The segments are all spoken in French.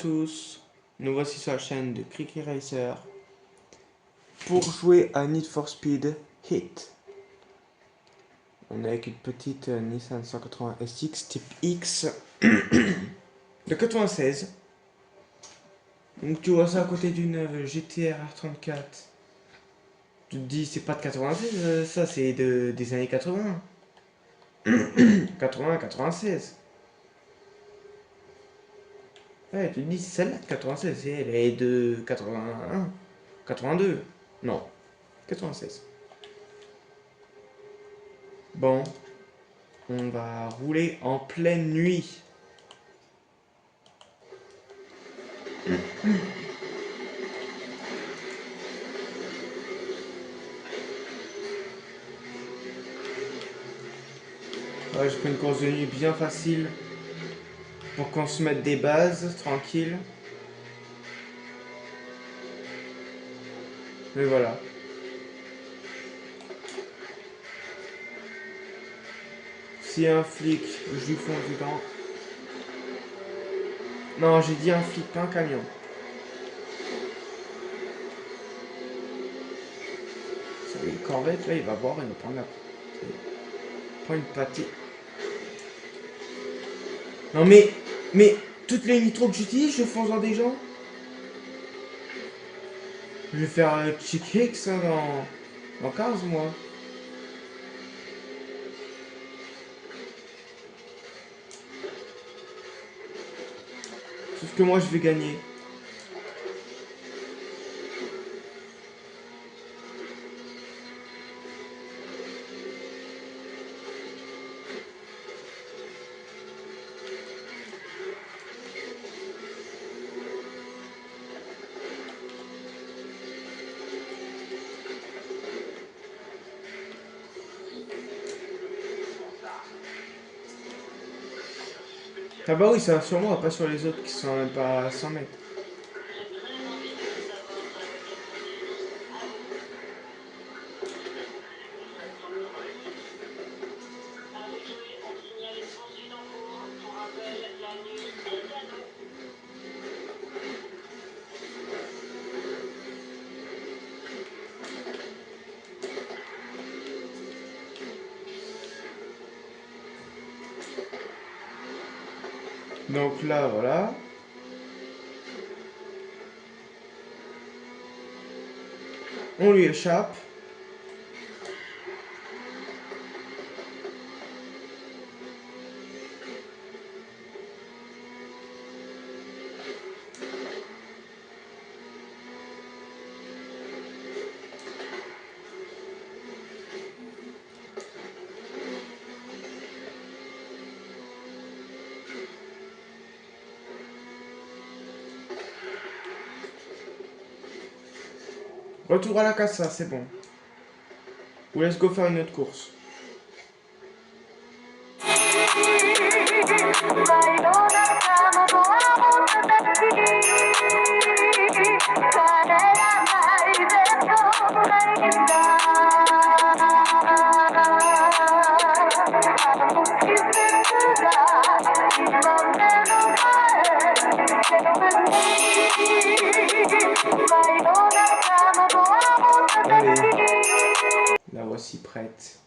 tous, nous voici sur la chaîne de Cricky Racer pour jouer à Need for Speed Heat. On est avec une petite Nissan 180 SX type X de 96. Donc tu vois ça à côté d'une GTR R34. Tu te dis c'est pas de 96, ça c'est des années 80. 80-96. Ouais, tu te dis c'est celle-là de 96, elle est de 81, 82. Non, 96. Bon, on va rouler en pleine nuit. Ouais, je prends une course de nuit bien facile pour qu'on se mette des bases tranquille. Mais voilà. S'il y a un flic, je lui fonce dedans. Non, j'ai dit un flic, pas un camion. C'est une corvette, là, il va voir, il va prendre la... Prends une pâtée. Non mais, toutes les nitros que j'utilise, je fonce dans des gens. Je vais faire chick hicks hein, dans 15 mois. Sauf que moi, je vais gagner. Ah bah oui, ça va sur moi, pas sur les autres qui sont même pas à 100 mètres. Donc là, voilà. On lui échappe. Retour à la casa, c'est bon. Ou let's go faire une autre course. Allez, la voici prête.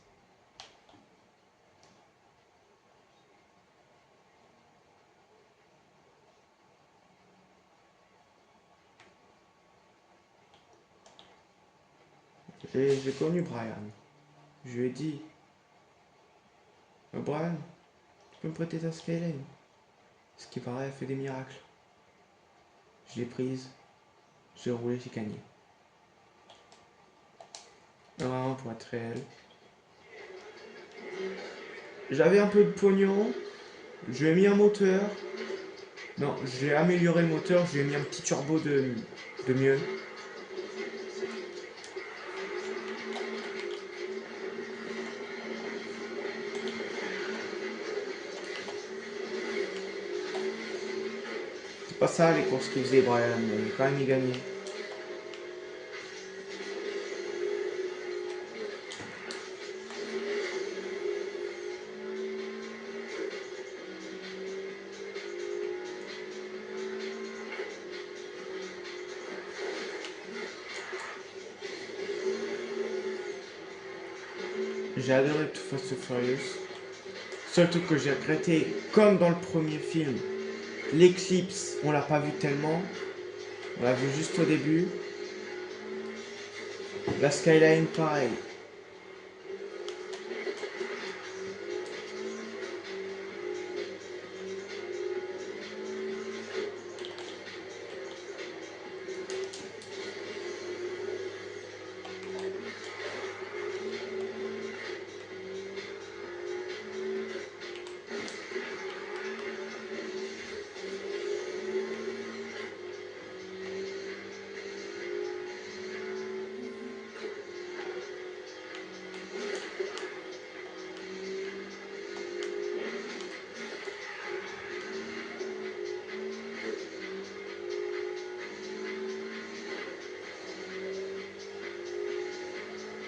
J'ai connu Brian. Je lui ai dit, Brian, tu peux me prêter ta Skyline? Ce qui paraît, elle fait des miracles. Je l'ai prise, j'ai roulé, j'ai gagné. Vraiment, pour être réel. J'avais un peu de pognon, je lui ai mis un moteur. Non, j'ai amélioré le moteur, je lui ai mis un petit turbo de mieux. C'est pas ça les courses qu'il faisait Brian, mais quand même il gagnait. J'ai adoré Too Fast and Furious. Seul truc que j'ai regretté, comme dans le premier film, l'éclipse, on l'a pas vu tellement. On l'a vu juste au début. La skyline, pareil.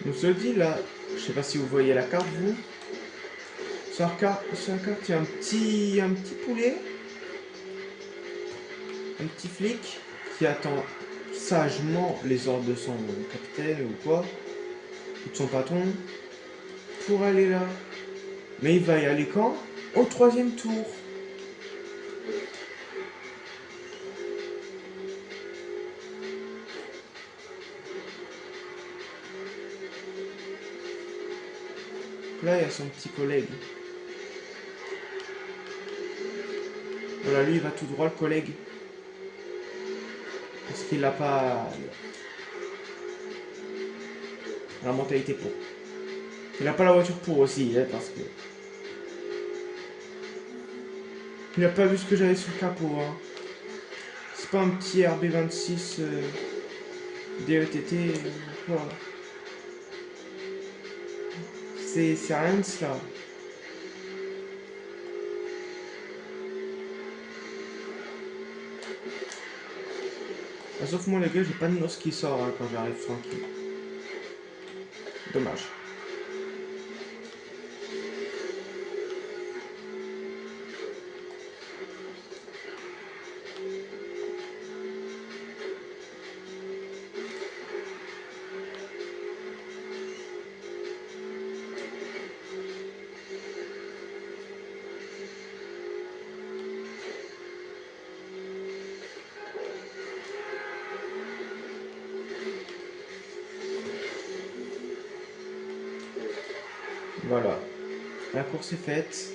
On se dit là, je sais pas si vous voyez la carte vous. Sur la carte, il y a un petit poulet, un petit flic qui attend sagement les ordres de son capitaine ou quoi, ou de son patron, pour aller là. Mais il va y aller quand? Au troisième tour. Là, il y a son petit collègue. Voilà, lui, il va tout droit, le collègue. Parce qu'il n'a pas la mentalité pour. Il n'a pas la voiture pour aussi, hein, parce que. Il n'a pas vu ce que j'avais sur le capot. Hein. C'est pas un petit RB26 DETT. Quoi. C'est rien de cela. Ah, sauf moi, les gars, j'ai pas de noce qui sort hein, quand j'arrive tranquille. Dommage. Voilà. La course est faite.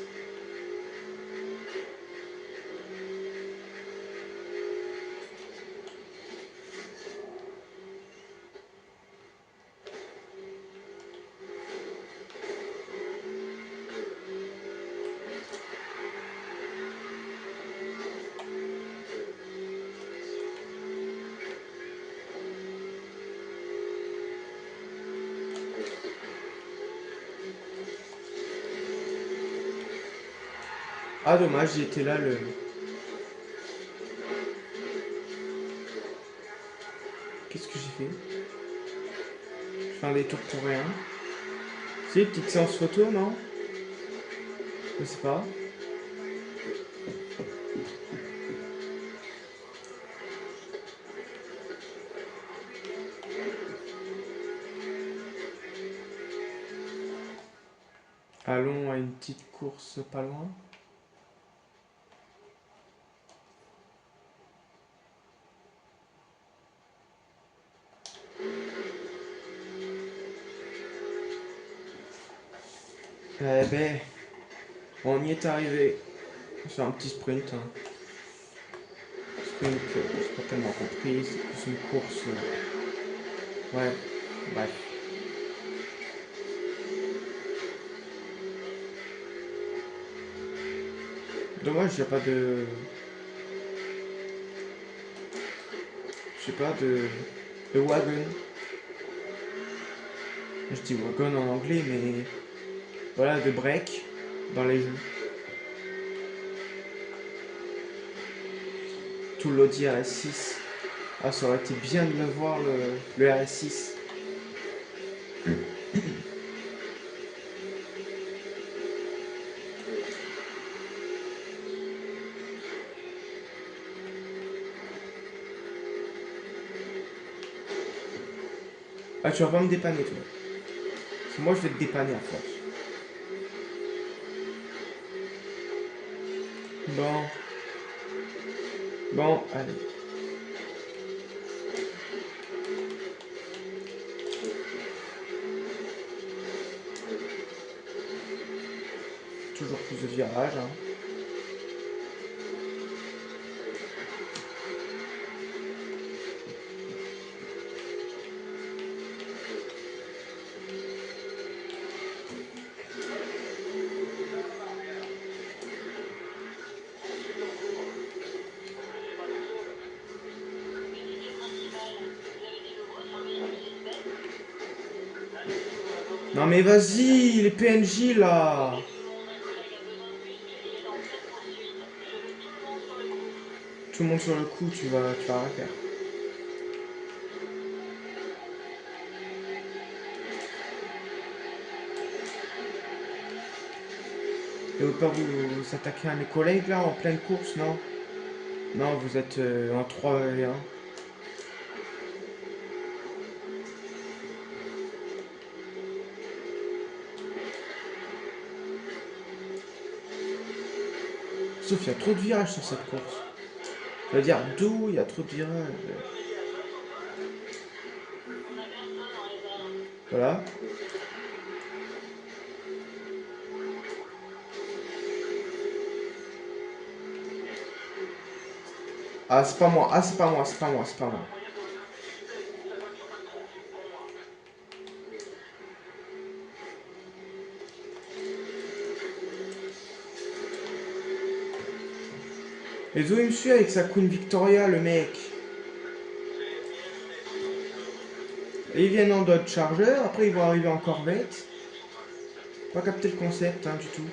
Ah dommage, j'étais là le. Qu'est-ce que j'ai fait? Je fais un détour pour rien. C'est une petite séance photo, non? Je sais pas. Allons à une petite course pas loin. Eh ben, on y est arrivé. C'est un petit sprint. Hein. Sprint, j'ai pas tellement compris. C'est plus une course. Ouais, bref. Dommage, il n'y a pas de. Je sais pas, de wagon. Je dis wagon en anglais, mais. Voilà, de break dans les jeux. Tout l'Audi RS6. Ah, ça aurait été bien de le voir, le RS6. Ah, tu vas pas me dépanner, toi. Moi, je vais te dépanner à force. Bon. Bon, allez. Toujours plus de virages, hein. Non mais vas-y, les PNJ là. Tout le monde sur le coup, tu vas rien faire. Et au pas vous attaquer à mes collègues là en pleine course, non? Non, vous êtes en 3 et 1. Sauf qu'il y a trop de virages sur cette course. Je veux dire, d'où il y a trop de virages. Voilà. Ah, c'est pas moi. Ah, c'est pas moi, c'est pas moi, c'est pas moi. Et d'où il me suit avec sa Queen Victoria, le mec? Et ils viennent en Dodge Charger, après ils vont arriver en Corvette. Pas capté le concept, hein, du tout.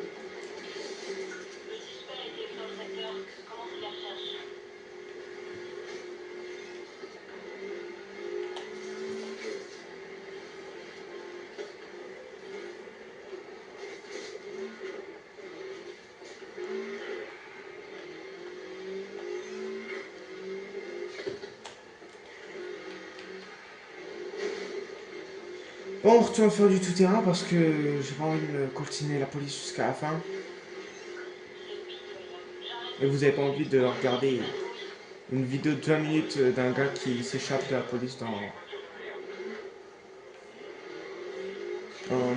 Bon, on retourne faire du tout-terrain parce que j'ai pas envie de coltiner la police jusqu'à la fin. Et vous avez pas envie de regarder une vidéo de 20 minutes d'un gars qui s'échappe de la police dans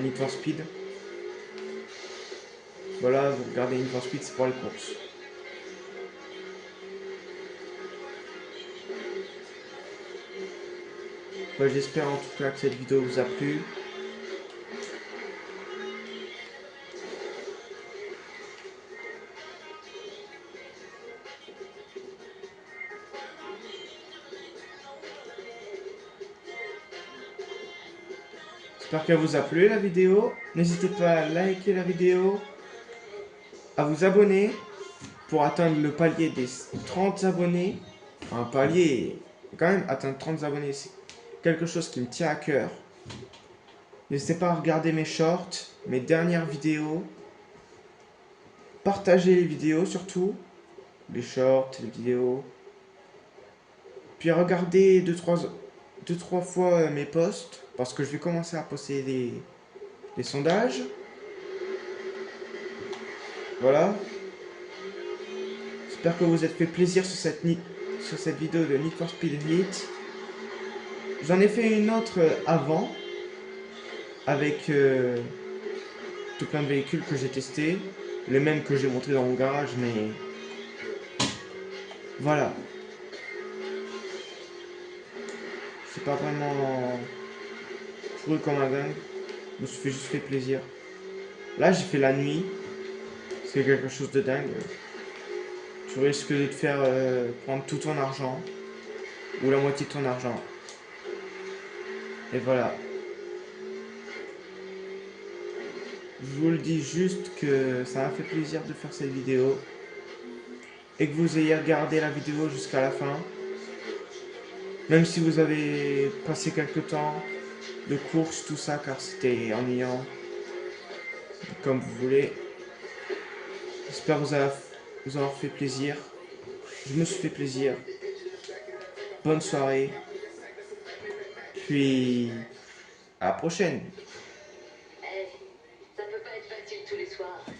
Need for Speed. Voilà, vous regardez Need for Speed, c'est pour les courses. Bah, j'espère en tout cas que cette vidéo vous a plu. J'espère qu'elle vous a plu la vidéo. N'hésitez pas à liker la vidéo, à vous abonner pour atteindre le palier des 30 abonnés. Un palier, quand même, atteindre 30 abonnés, c'est quelque chose qui me tient à cœur. N'hésitez pas à regarder mes shorts, mes dernières vidéos. Partagez les vidéos surtout. Les shorts, les vidéos. Puis regardez 2-3 fois mes posts. Parce que je vais commencer à poster des sondages. Voilà. J'espère que vous vous êtes fait plaisir sur cette vidéo de Need for Speed Heat. J'en ai fait une autre avant. Avec tout plein de véhicules que j'ai testés. Les mêmes que j'ai montrés dans mon garage, mais... Voilà. C'est pas vraiment couru comme un dingue. Je me suis juste fait plaisir. Là, j'ai fait la nuit. C'est quelque chose de dingue. Tu risques de te faire prendre tout ton argent. Ou la moitié de ton argent. Et voilà. Je vous le dis juste que ça m'a fait plaisir de faire cette vidéo. Et que vous ayez regardé la vidéo jusqu'à la fin. Même si vous avez passé quelques temps de course, tout ça, car c'était ennuyant. Comme vous voulez. J'espère vous avoir fait plaisir. Je me suis fait plaisir. Bonne soirée. Puis à la prochaine. tous les soirs.